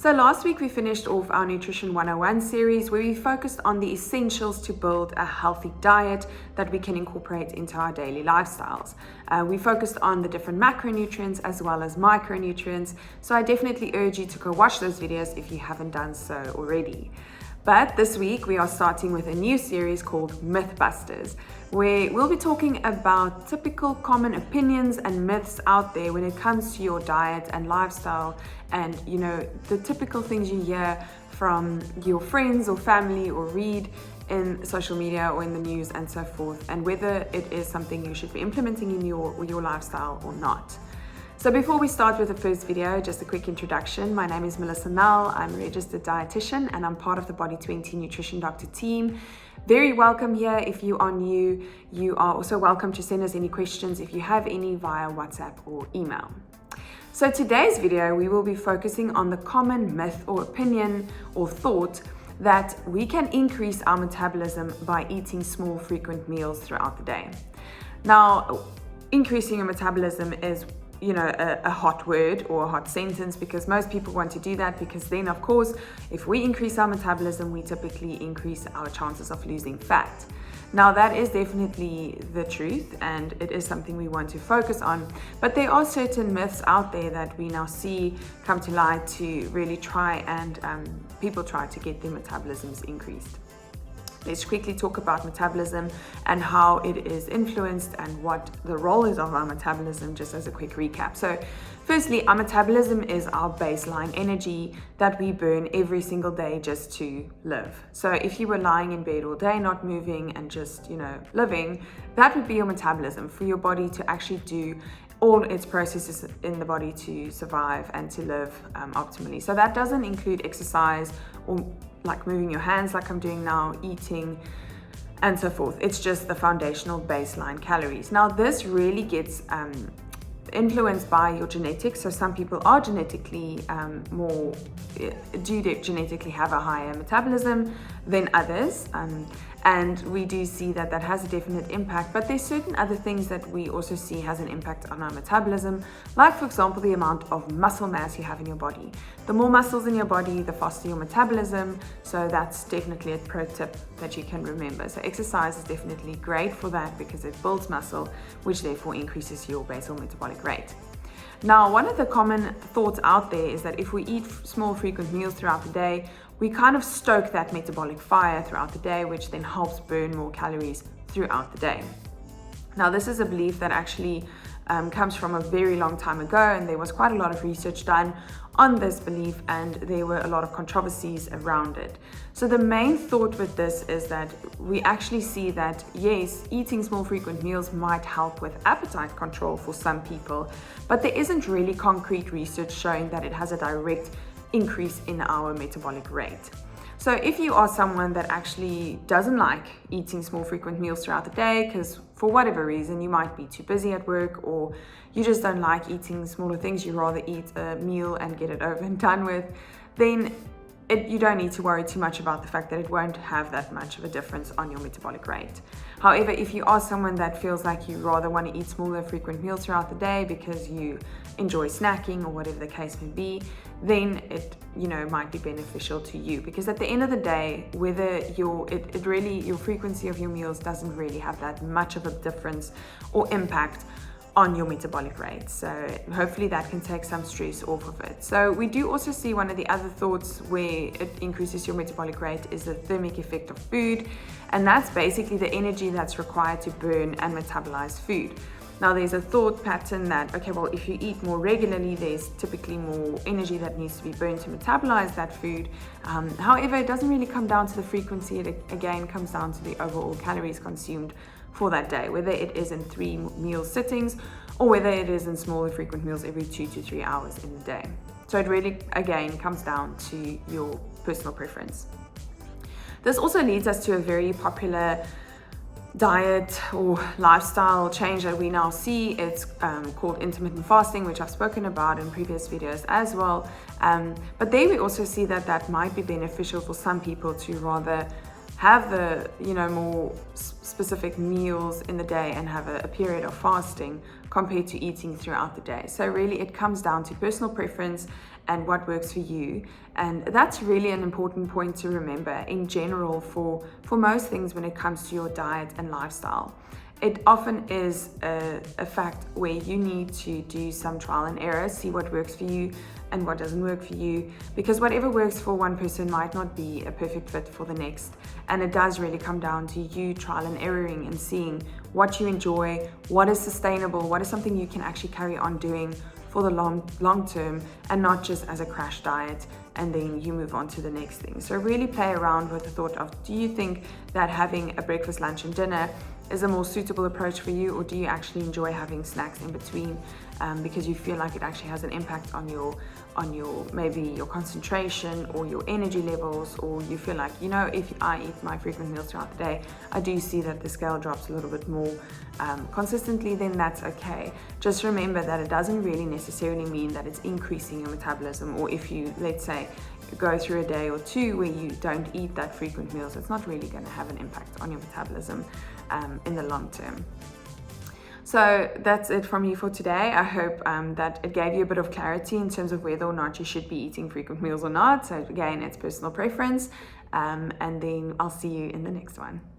So last week we finished off our Nutrition 101 series where we focused on the essentials to build a healthy diet that we can incorporate into our daily lifestyles. We focused on the different macronutrients as well as micronutrients, so I definitely urge you to go watch those videos if you haven't done so already. But this week we are starting with a new series called Mythbusters, where we'll be talking about typical common opinions and myths out there when it comes to your diet and lifestyle, and the typical things you hear from your friends or family or read in social media or in the news and so forth, and whether it is something you should be implementing in your lifestyle or not. So before we start with the first video, just a quick introduction. My name is Melissa Null. I'm a registered dietitian and I'm part of the Body 20 Nutrition Doctor team. Very welcome here. If you are new, you are also welcome to send us any questions if you have any via WhatsApp or email. So today's video, we will be focusing on the common myth or opinion or thought that we can increase our metabolism by eating small, frequent meals throughout the day. Now, increasing your metabolism is a hot word or a hot sentence because most people want to do that, because then of course if we increase our metabolism we typically increase our chances of losing fat. Now that is definitely the truth and it is something we want to focus on, but there are certain myths out there that we now see come to light to really try and people try to get their metabolisms increased. Let's quickly talk about metabolism and how it is influenced and what the role is of our metabolism, just as a quick recap. So firstly, our metabolism is our baseline energy that we burn every single day just to live. So if you were lying in bed all day, not moving and just, living, that would be your metabolism for your body to actually do all its processes in the body to survive and to live optimally. So that doesn't include exercise or like moving your hands like I'm doing now, eating, and so forth. It's just the foundational baseline calories. Now this really gets influenced by your genetics. So some people are genetically genetically have a higher metabolism than others. And we do see that has a definite impact, but there's certain other things that we also see has an impact on our metabolism, like for example the amount of muscle mass you have in your body. The more muscles in your body, the faster your metabolism, so that's definitely a pro tip that you can remember. So exercise is definitely great for that because it builds muscle, which therefore increases your basal metabolic rate. Now, one of the common thoughts out there is that if we eat small frequent meals throughout the day, we kind of stoke that metabolic fire throughout the day, which then helps burn more calories throughout the day. Now, this is a belief that actually comes from a very long time ago, and there was quite a lot of research done on this belief, and there were a lot of controversies around it. So the main thought with this is that we actually see that yes, eating small frequent meals might help with appetite control for some people, but there isn't really concrete research showing that it has a direct increase in our metabolic rate. So if you are someone that actually doesn't like eating small frequent meals throughout the day, because for whatever reason you might be too busy at work, or you just don't like eating smaller things, you rather eat a meal and get it over and done with, then you don't need to worry too much about the fact that it won't have that much of a difference on your metabolic rate. However, if you are someone that feels like you rather want to eat smaller frequent meals throughout the day because you enjoy snacking or whatever the case may be, then it might be beneficial to you, because at the end of the day, whether your frequency of your meals doesn't really have that much of a difference or impact on your metabolic rate. So hopefully that can take some stress off of it. So we do also see one of the other thoughts where it increases your metabolic rate is the thermic effect of food, and that's basically the energy that's required to burn and metabolize food. Now there's a thought pattern that, okay, well, if you eat more regularly, there's typically more energy that needs to be burned to metabolize that food. However, it doesn't really come down to the frequency. It again comes down to the overall calories consumed for that day, whether it is in 3 meal sittings or whether it is in smaller frequent meals every 2 to 3 hours in the day. So it really, again, comes down to your personal preference. This also leads us to a very popular diet or lifestyle change that we now see. It's called intermittent fasting, which I've spoken about in previous videos as well. But there we also see that might be beneficial for some people to rather have the, more specific meals in the day and have a period of fasting compared to eating throughout the day. So really it comes down to personal preference and what works for you. And that's really an important point to remember in general for most things when it comes to your diet and lifestyle. It often is a fact where you need to do some trial and error, see what works for you and what doesn't work for you, because whatever works for one person might not be a perfect fit for the next. And it does really come down to you trial and erroring and seeing what you enjoy, what is sustainable, what is something you can actually carry on doing for the long term, and not just as a crash diet and then you move on to the next thing. So really play around with the thought of, do you think that having a breakfast, lunch and dinner is a more suitable approach for you, or do you actually enjoy having snacks in between because you feel like it actually has an impact on your maybe your concentration or your energy levels, or you feel like, if I eat my frequent meals throughout the day, I do see that the scale drops a little bit more consistently, then that's okay. Just remember that it doesn't really necessarily mean that it's increasing your metabolism, or if you, let's say, go through a day or two where you don't eat that frequent meals, it's not really going to have an impact on your metabolism in the long term. So that's it from me for today. I hope that it gave you a bit of clarity in terms of whether or not you should be eating frequent meals or not. So again, it's personal preference. And then I'll see you in the next one.